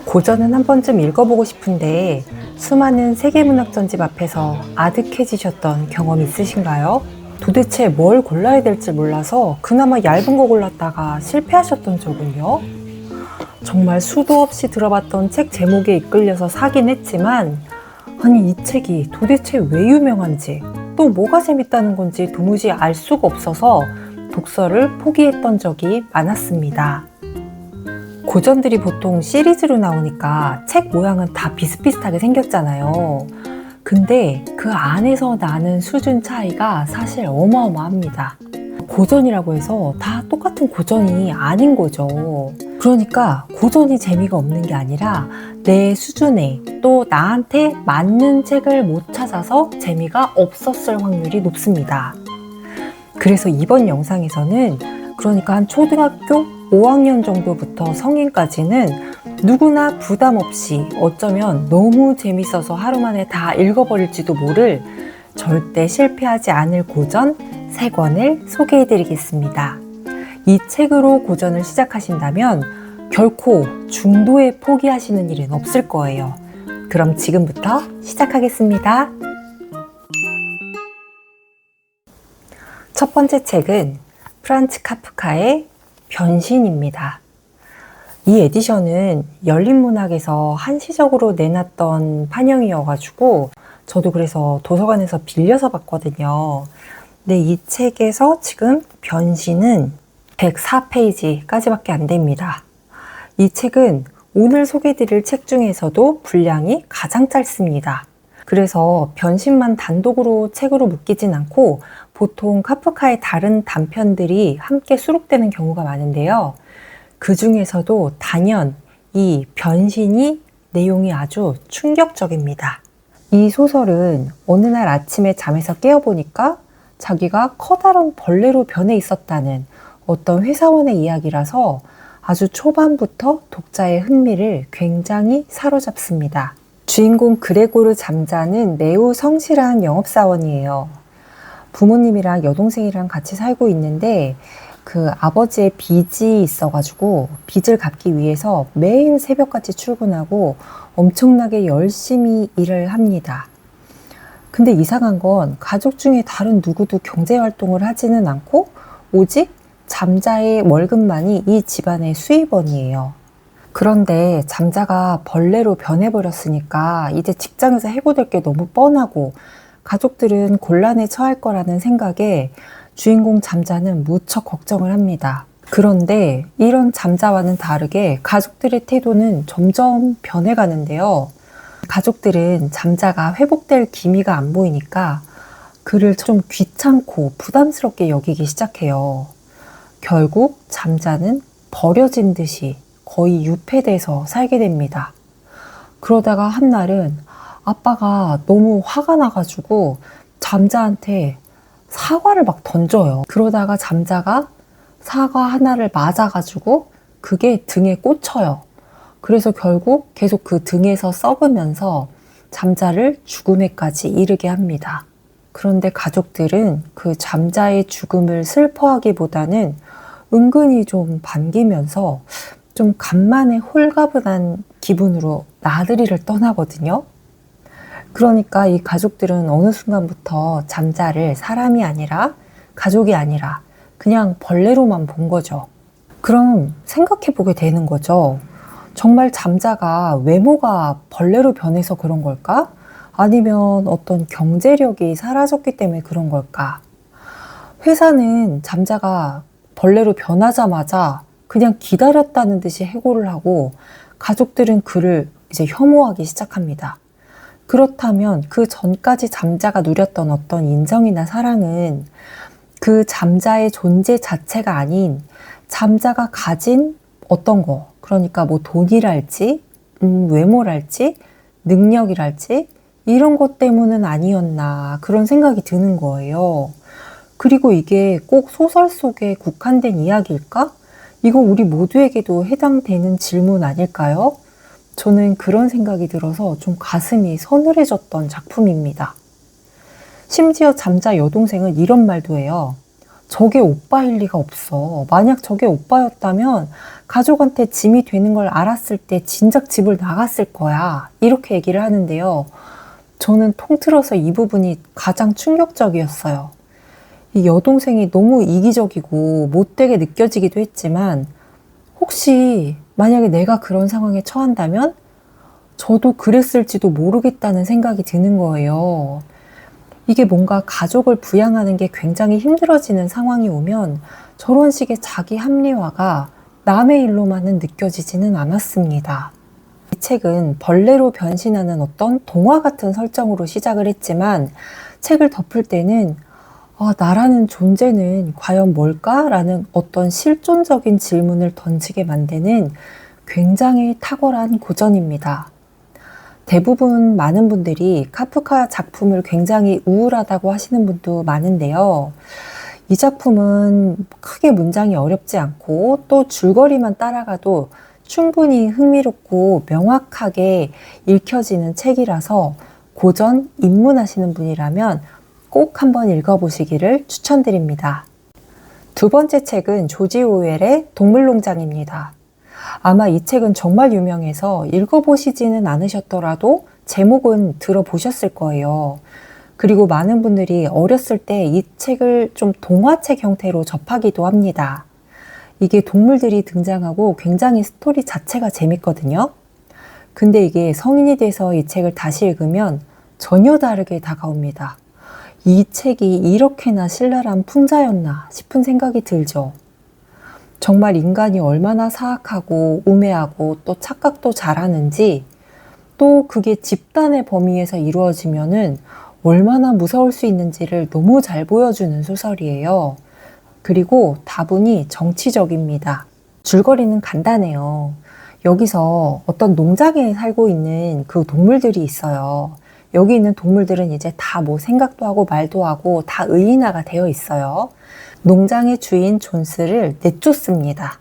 고전은 한 번쯤 읽어보고 싶은데 수많은 세계문학 전집 앞에서 아득해지셨던 경험 있으신가요? 도대체 뭘 골라야 될지 몰라서 그나마 얇은 거 골랐다가 실패하셨던 적은요? 정말 수도 없이 들어봤던 책 제목에 이끌려서 사긴 했지만 아니 이 책이 도대체 왜 유명한지 또 뭐가 재밌다는 건지 도무지 알 수가 없어서 독서를 포기했던 적이 많았습니다. 고전들이 보통 시리즈로 나오니까 책 모양은 다 비슷비슷하게 생겼잖아요. 근데 그 안에서 나는 수준 차이가 사실 어마어마합니다. 고전이라고 해서 다 똑같은 고전이 아닌 거죠. 그러니까 고전이 재미가 없는 게 아니라 내 수준에 또 나한테 맞는 책을 못 찾아서 재미가 없었을 확률이 높습니다. 그래서 이번 영상에서는 그러니까 한 초등학교 5학년 정도부터 성인까지는 누구나 부담 없이 어쩌면 너무 재밌어서 하루 만에 다 읽어버릴지도 모를 절대 실패하지 않을 고전 3권을 소개해 드리겠습니다. 이 책으로 고전을 시작하신다면 결코 중도에 포기하시는 일은 없을 거예요. 그럼 지금부터 시작하겠습니다. 첫 번째 책은 프란츠 카프카의 변신입니다. 이 에디션은 열린문학에서 한시적으로 내놨던 판형이어가지고 저도 그래서 도서관에서 빌려서 봤거든요. 근데 이 책에서 지금 변신은 104페이지까지밖에 안 됩니다. 이 책은 오늘 소개해드릴 책 중에서도 분량이 가장 짧습니다. 그래서 변신만 단독으로 책으로 묶이진 않고 보통 카프카의 다른 단편들이 함께 수록되는 경우가 많은데요. 그 중에서도 단연 이 변신이 내용이 아주 충격적입니다. 이 소설은 어느 날 아침에 잠에서 깨어보니까 자기가 커다란 벌레로 변해 있었다는 어떤 회사원의 이야기라서 아주 초반부터 독자의 흥미를 굉장히 사로잡습니다. 주인공 그레고르 잠자는 매우 성실한 영업사원이에요. 부모님이랑 여동생이랑 같이 살고 있는데 그 아버지의 빚이 있어가지고 빚을 갚기 위해서 매일 새벽같이 출근하고 엄청나게 열심히 일을 합니다. 근데 이상한 건 가족 중에 다른 누구도 경제활동을 하지는 않고 오직 잠자의 월급만이 이 집안의 수입원이에요. 그런데 잠자가 벌레로 변해버렸으니까 이제 직장에서 해고될 게 너무 뻔하고 가족들은 곤란에 처할 거라는 생각에 주인공 잠자는 무척 걱정을 합니다. 그런데 이런 잠자와는 다르게 가족들의 태도는 점점 변해가는데요. 가족들은 잠자가 회복될 기미가 안 보이니까 그를 좀 귀찮고 부담스럽게 여기기 시작해요. 결국 잠자는 버려진 듯이 거의 유폐돼서 살게 됩니다. 그러다가 한날은 아빠가 너무 화가 나가지고 잠자한테 사과를 막 던져요. 그러다가 잠자가 사과 하나를 맞아가지고 그게 등에 꽂혀요. 그래서 결국 계속 그 등에서 썩으면서 잠자를 죽음에까지 이르게 합니다. 그런데 가족들은 그 잠자의 죽음을 슬퍼하기보다는 은근히 좀 반기면서 좀 간만에 홀가분한 기분으로 나들이를 떠나거든요. 그러니까 이 가족들은 어느 순간부터 잠자를 사람이 아니라 가족이 아니라 그냥 벌레로만 본 거죠. 그럼 생각해 보게 되는 거죠. 정말 잠자가 외모가 벌레로 변해서 그런 걸까? 아니면 어떤 경제력이 사라졌기 때문에 그런 걸까? 회사는 잠자가 벌레로 변하자마자 그냥 기다렸다는 듯이 해고를 하고 가족들은 그를 이제 혐오하기 시작합니다. 그렇다면 그 전까지 잠자가 누렸던 어떤 인정이나 사랑은 그 잠자의 존재 자체가 아닌 잠자가 가진 어떤 거, 그러니까 뭐 돈이랄지, 외모랄지, 능력이랄지 이런 것 때문은 아니었나 그런 생각이 드는 거예요. 그리고 이게 꼭 소설 속에 국한된 이야기일까? 이거 우리 모두에게도 해당되는 질문 아닐까요? 저는 그런 생각이 들어서 좀 가슴이 서늘해졌던 작품입니다. 심지어 잠자 여동생은 이런 말도 해요. 저게 오빠일 리가 없어. 만약 저게 오빠였다면 가족한테 짐이 되는 걸 알았을 때 진작 집을 나갔을 거야. 이렇게 얘기를 하는데요. 저는 통틀어서 이 부분이 가장 충격적이었어요. 이 여동생이 너무 이기적이고 못되게 느껴지기도 했지만 혹시 만약에 내가 그런 상황에 처한다면 저도 그랬을지도 모르겠다는 생각이 드는 거예요. 이게 뭔가 가족을 부양하는 게 굉장히 힘들어지는 상황이 오면 저런 식의 자기 합리화가 남의 일로만은 느껴지지는 않았습니다. 이 책은 벌레로 변신하는 어떤 동화 같은 설정으로 시작을 했지만 책을 덮을 때는 나라는 존재는 과연 뭘까? 라는 어떤 실존적인 질문을 던지게 만드는 굉장히 탁월한 고전입니다. 대부분 많은 분들이 카프카 작품을 굉장히 우울하다고 하시는 분도 많은데요. 이 작품은 크게 문장이 어렵지 않고 또 줄거리만 따라가도 충분히 흥미롭고 명확하게 읽혀지는 책이라서 고전 입문하시는 분이라면 꼭 한번 읽어보시기를 추천드립니다. 두 번째 책은 조지 오웰의 동물농장입니다. 아마 이 책은 정말 유명해서 읽어보시지는 않으셨더라도 제목은 들어보셨을 거예요. 그리고 많은 분들이 어렸을 때 이 책을 좀 동화책 형태로 접하기도 합니다. 이게 동물들이 등장하고 굉장히 스토리 자체가 재밌거든요. 근데 이게 성인이 돼서 이 책을 다시 읽으면 전혀 다르게 다가옵니다. 이 책이 이렇게나 신랄한 풍자였나 싶은 생각이 들죠. 정말 인간이 얼마나 사악하고 우매하고 또 착각도 잘하는지, 또 그게 집단의 범위에서 이루어지면은 얼마나 무서울 수 있는지를 너무 잘 보여주는 소설이에요. 그리고 다분히 정치적입니다. 줄거리는 간단해요. 여기서 어떤 농장에 살고 있는 그 동물들이 있어요. 여기 있는 동물들은 이제 다 뭐 생각도 하고 말도 하고 다 의인화가 되어 있어요. 농장의 주인 존스를 내쫓습니다.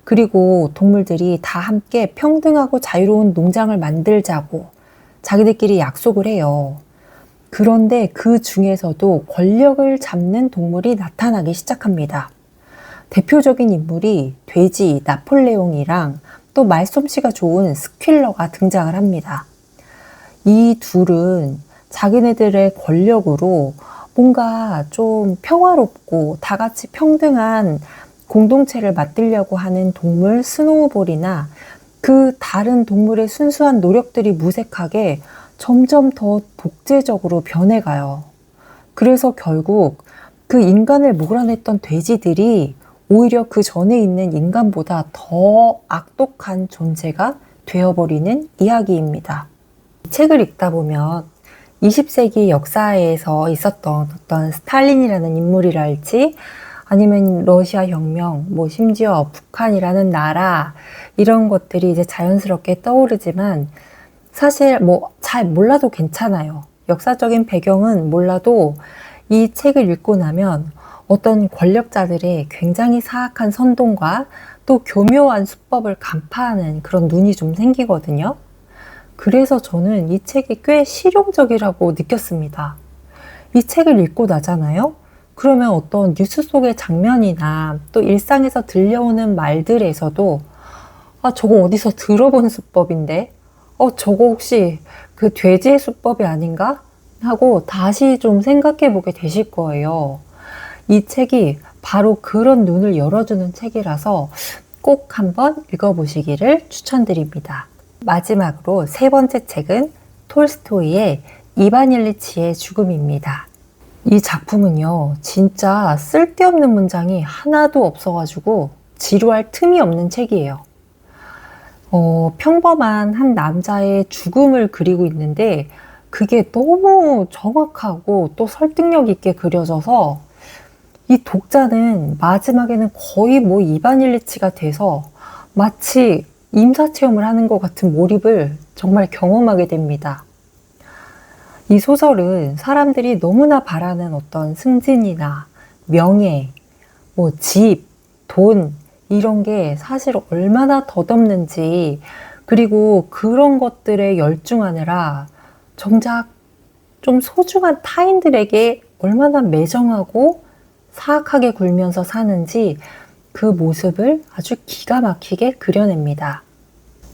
그리고 동물들이 다 함께 평등하고 자유로운 농장을 만들자고 자기들끼리 약속을 해요. 그런데 그 중에서도 권력을 잡는 동물이 나타나기 시작합니다. 대표적인 인물이 돼지 나폴레옹이랑 또 말솜씨가 좋은 스퀼러가 등장을 합니다. 이 둘은 자기네들의 권력으로 뭔가 좀 평화롭고 다 같이 평등한 공동체를 만들려고 하는 동물 스노우볼이나 그 다른 동물의 순수한 노력들이 무색하게 점점 더 독재적으로 변해가요. 그래서 결국 그 인간을 몰아냈던 돼지들이 오히려 그 전에 있는 인간보다 더 악독한 존재가 되어버리는 이야기입니다. 이 책을 읽다 보면 20세기 역사에서 있었던 어떤 스탈린이라는 인물이랄지 아니면 러시아 혁명, 뭐 심지어 북한이라는 나라 이런 것들이 이제 자연스럽게 떠오르지만 사실 뭐 잘 몰라도 괜찮아요. 역사적인 배경은 몰라도 이 책을 읽고 나면 어떤 권력자들의 굉장히 사악한 선동과 또 교묘한 수법을 간파하는 그런 눈이 좀 생기거든요. 그래서 저는 이 책이 꽤 실용적이라고 느꼈습니다. 이 책을 읽고 나잖아요. 그러면 어떤 뉴스 속의 장면이나 또 일상에서 들려오는 말들에서도 저거 어디서 들어본 수법인데? 저거 혹시 그 돼지의 수법이 아닌가? 하고 다시 좀 생각해 보게 되실 거예요. 이 책이 바로 그런 눈을 열어주는 책이라서 꼭 한번 읽어보시기를 추천드립니다. 마지막으로 세 번째 책은 톨스토이의 이반 일리치의 죽음입니다. 이 작품은요, 진짜 쓸데없는 문장이 하나도 없어가지고 지루할 틈이 없는 책이에요. 평범한 한 남자의 죽음을 그리고 있는데 그게 너무 정확하고 또 설득력 있게 그려져서 이 독자는 마지막에는 거의 뭐 이반 일리치가 돼서 마치 임사체험을 하는 것 같은 몰입을 정말 경험하게 됩니다. 이 소설은 사람들이 너무나 바라는 어떤 승진이나 명예, 뭐 집, 돈 이런 게 사실 얼마나 덧없는지 그리고 그런 것들에 열중하느라 정작 좀 소중한 타인들에게 얼마나 매정하고 사악하게 굴면서 사는지 그 모습을 아주 기가 막히게 그려냅니다.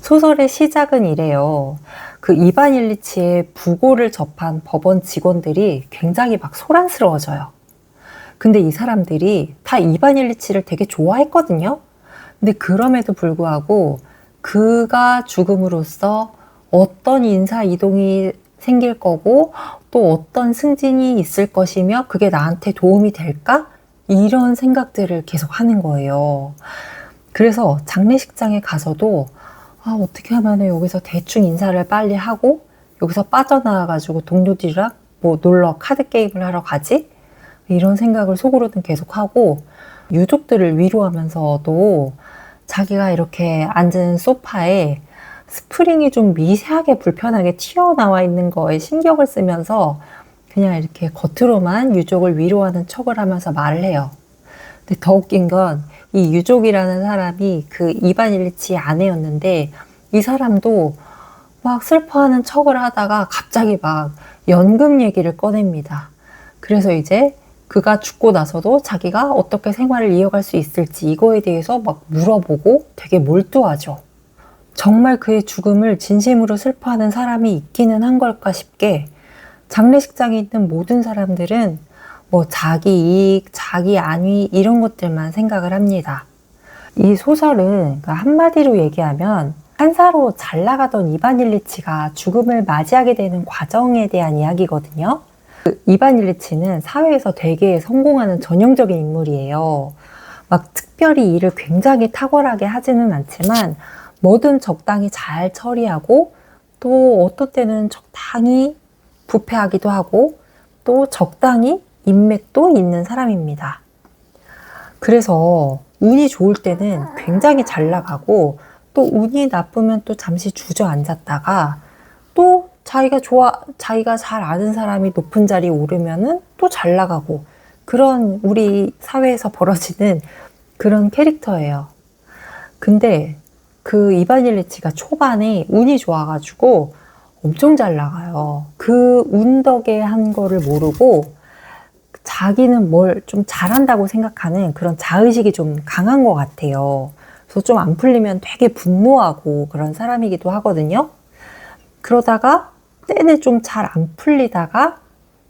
소설의 시작은 이래요. 그 이반 일리치의 부고를 접한 법원 직원들이 굉장히 막 소란스러워져요. 근데 이 사람들이 다 이반 일리치를 되게 좋아했거든요. 근데 그럼에도 불구하고 그가 죽음으로써 어떤 인사 이동이 생길 거고 또 어떤 승진이 있을 것이며 그게 나한테 도움이 될까? 이런 생각들을 계속 하는 거예요. 그래서 장례식장에 가서도 어떻게 하면 여기서 대충 인사를 빨리 하고 여기서 빠져나와가지고 동료들이랑 뭐 놀러 카드 게임을 하러 가지? 이런 생각을 속으로는 계속하고 유족들을 위로하면서도 자기가 이렇게 앉은 소파에 스프링이 좀 미세하게 불편하게 튀어나와 있는 거에 신경을 쓰면서 그냥 이렇게 겉으로만 유족을 위로하는 척을 하면서 말을 해요. 근데 더 웃긴 건 이 유족이라는 사람이 그 이반 일리치의 아내였는데 이 사람도 막 슬퍼하는 척을 하다가 갑자기 막 연금 얘기를 꺼냅니다. 그래서 이제 그가 죽고 나서도 자기가 어떻게 생활을 이어갈 수 있을지 이거에 대해서 막 물어보고 되게 몰두하죠. 정말 그의 죽음을 진심으로 슬퍼하는 사람이 있기는 한 걸까 싶게 장례식장에 있는 모든 사람들은 뭐 자기 이익, 자기 안위 이런 것들만 생각을 합니다. 이 소설은 한마디로 얘기하면 판사로 잘 나가던 이반 일리치가 죽음을 맞이하게 되는 과정에 대한 이야기거든요. 이반 일리치는 사회에서 되게 성공하는 전형적인 인물이에요. 막 특별히 일을 굉장히 탁월하게 하지는 않지만 뭐든 적당히 잘 처리하고 또 어떤 때는 적당히 부패하기도 하고 또 적당히 인맥도 있는 사람입니다. 그래서 운이 좋을 때는 굉장히 잘 나가고 또 운이 나쁘면 또 잠시 주저앉았다가 또 자기가 잘 아는 사람이 높은 자리에 오르면은 또 잘 나가고 그런 우리 사회에서 벌어지는 그런 캐릭터예요. 근데 그 이반 일리치가 초반에 운이 좋아가지고 엄청 잘 나가요. 그 운 덕에 한 거를 모르고 자기는 뭘 좀 잘한다고 생각하는 그런 자의식이 좀 강한 것 같아요. 그래서 좀 안 풀리면 되게 분노하고 그런 사람이기도 하거든요. 그러다가 때는 좀 잘 안 풀리다가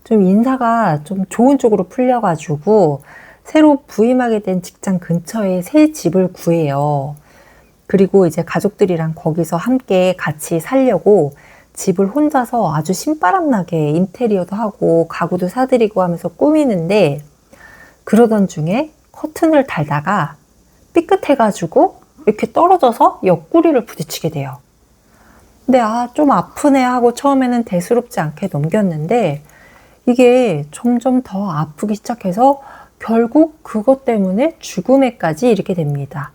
좀 인사가 좀 좋은 쪽으로 풀려가지고 새로 부임하게 된 직장 근처에 새 집을 구해요. 그리고 이제 가족들이랑 거기서 함께 같이 살려고 집을 혼자서 아주 신바람나게 인테리어도 하고 가구도 사드리고 하면서 꾸미는데 그러던 중에 커튼을 달다가 삐끗해가지고 이렇게 떨어져서 옆구리를 부딪히게 돼요. 근데 좀 아프네 하고 처음에는 대수롭지 않게 넘겼는데 이게 점점 더 아프기 시작해서 결국 그것 때문에 죽음에까지 이르게 됩니다.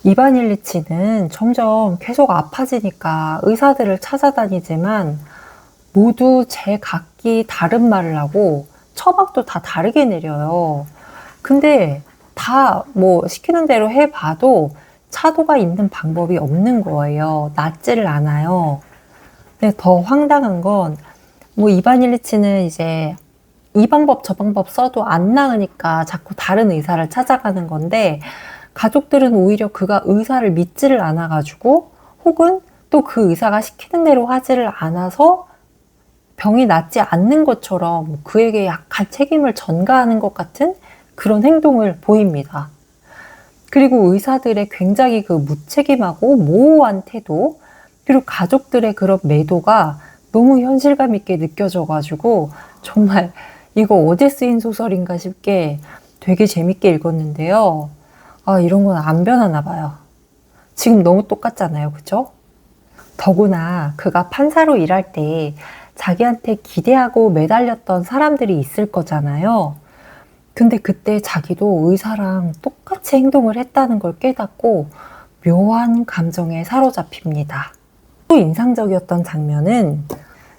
이반 일리치는 점점 계속 아파지니까 의사들을 찾아다니지만 모두 제각기 다른 말을 하고 처방도 다 다르게 내려요. 근데 다 뭐 시키는 대로 해봐도 차도가 있는 방법이 없는 거예요. 낫지를 않아요. 근데 더 황당한 건 뭐 이반 일리치는 이제 이 방법 저 방법 써도 안 나으니까 자꾸 다른 의사를 찾아가는 건데 가족들은 오히려 그가 의사를 믿지를 않아가지고 혹은 또 그 의사가 시키는 대로 하지를 않아서 병이 낫지 않는 것처럼 그에게 약간 책임을 전가하는 것 같은 그런 행동을 보입니다. 그리고 의사들의 굉장히 그 무책임하고 모호한 태도 그리고 가족들의 그런 매도가 너무 현실감 있게 느껴져가지고 정말 이거 어디 쓰인 소설인가 싶게 되게 재밌게 읽었는데요. 이런 건 안 변하나 봐요. 지금 너무 똑같잖아요. 그죠? 더구나 그가 판사로 일할 때 자기한테 기대하고 매달렸던 사람들이 있을 거잖아요. 근데 그때 자기도 의사랑 똑같이 행동을 했다는 걸 깨닫고 묘한 감정에 사로잡힙니다. 또 인상적이었던 장면은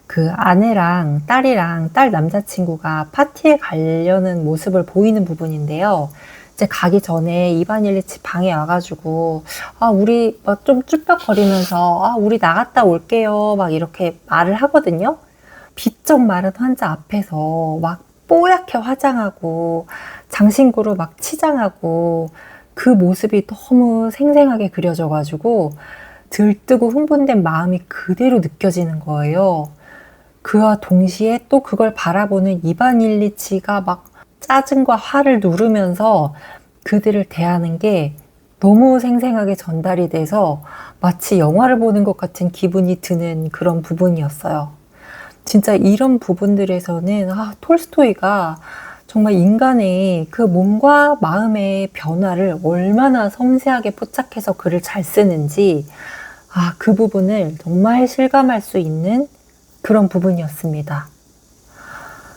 그 아내랑 딸이랑 딸 남자친구가 파티에 가려는 모습을 보이는 부분인데요. 이제 가기 전에 이반 일리치 방에 와가지고 우리 막 좀 쭈뼛거리면서 우리 나갔다 올게요 막 이렇게 말을 하거든요. 비쩍 마른 환자 앞에서 막 뽀얗게 화장하고 장신구로 막 치장하고 그 모습이 너무 생생하게 그려져가지고 들뜨고 흥분된 마음이 그대로 느껴지는 거예요. 그와 동시에 또 그걸 바라보는 이반 일리치가 막 짜증과 화를 누르면서 그들을 대하는 게 너무 생생하게 전달이 돼서 마치 영화를 보는 것 같은 기분이 드는 그런 부분이었어요. 진짜 이런 부분들에서는 톨스토이가 정말 인간의 그 몸과 마음의 변화를 얼마나 섬세하게 포착해서 글을 잘 쓰는지 그 부분을 정말 실감할 수 있는 그런 부분이었습니다.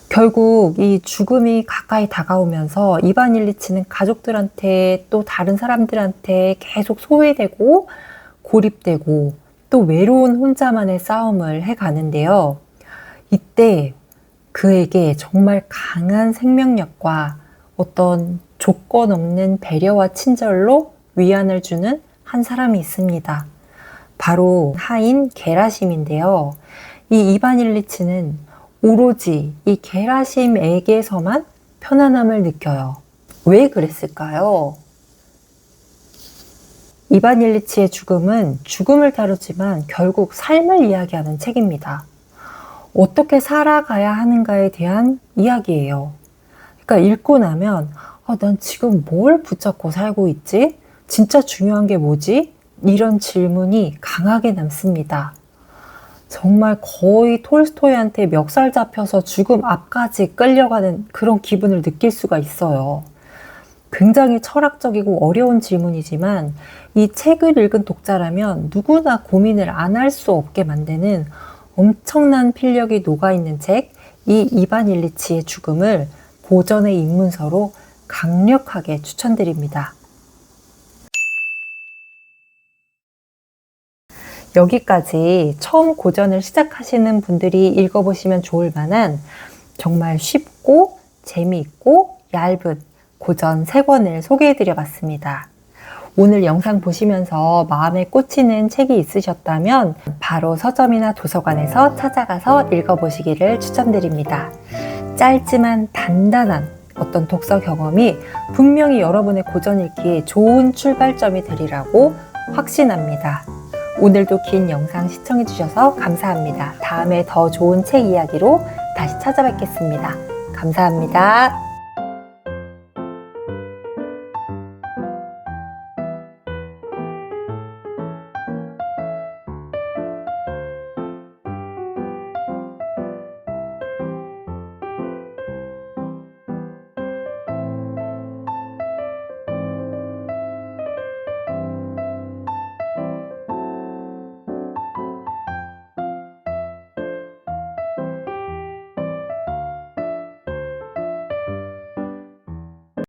결국 이 죽음이 가까이 다가오면서 이반 일리치는 가족들한테 또 다른 사람들한테 계속 소외되고 고립되고 또 외로운 혼자만의 싸움을 해가는데요. 이때 그에게 정말 강한 생명력과 어떤 조건 없는 배려와 친절로 위안을 주는 한 사람이 있습니다. 바로 하인 게라심인데요. 이 이반 일리치는 오로지 이 게라심에게서만 편안함을 느껴요. 왜 그랬을까요? 이반 일리치의 죽음은 죽음을 다루지만 결국 삶을 이야기하는 책입니다. 어떻게 살아가야 하는가에 대한 이야기예요. 그러니까 읽고 나면 난 지금 뭘 붙잡고 살고 있지? 진짜 중요한 게 뭐지? 이런 질문이 강하게 남습니다. 정말 거의 톨스토이한테 멱살 잡혀서 죽음 앞까지 끌려가는 그런 기분을 느낄 수가 있어요. 굉장히 철학적이고 어려운 질문이지만 이 책을 읽은 독자라면 누구나 고민을 안 할 수 없게 만드는 엄청난 필력이 녹아있는 책, 이 이반 일리치의 죽음을 고전의 입문서로 강력하게 추천드립니다. 여기까지 처음 고전을 시작하시는 분들이 읽어보시면 좋을 만한 정말 쉽고 재미있고 얇은 고전 3권을 소개해드려 봤습니다. 오늘 영상 보시면서 마음에 꽂히는 책이 있으셨다면 바로 서점이나 도서관에서 찾아가서 읽어보시기를 추천드립니다. 짧지만 단단한 어떤 독서 경험이 분명히 여러분의 고전 읽기에 좋은 출발점이 되리라고 확신합니다. 오늘도 긴 영상 시청해주셔서 감사합니다. 다음에 더 좋은 책 이야기로 다시 찾아뵙겠습니다. 감사합니다.